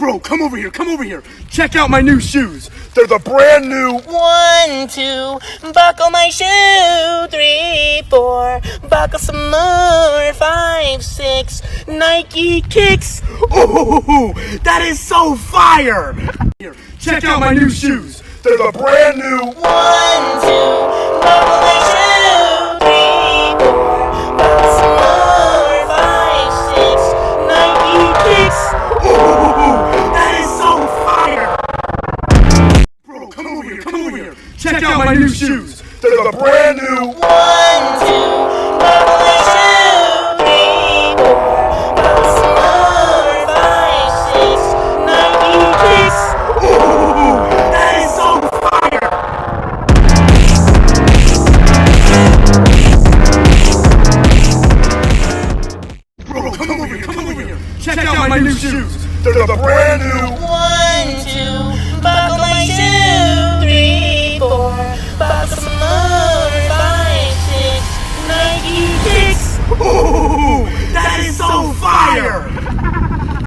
Bro, come over here. Check out my new shoes. They're the brand new 1, 2, buckle my shoe. 3, 4, buckle some more. 5, 6, Nike kicks. Ooh, that is so fire! Here, check out my new shoes. They're the brand new 1, 2, buckle my shoe. 3, 4, buckle some more. 5, 6, Nike kicks. Ooh, that is so fire! Bro, come over here. Check out my new shoes. They're the brand new 1, 2, buckle my shoe. 3, 4, buckle some more. 5, 6, Nike kicks. Ooh, that is so fire! Bro, come over here. Check out my new shoes. They're the brand new 1, 2, buckle my shoe. 3, 4, buckle some more. 5, 6, Nike kicks. Ooh,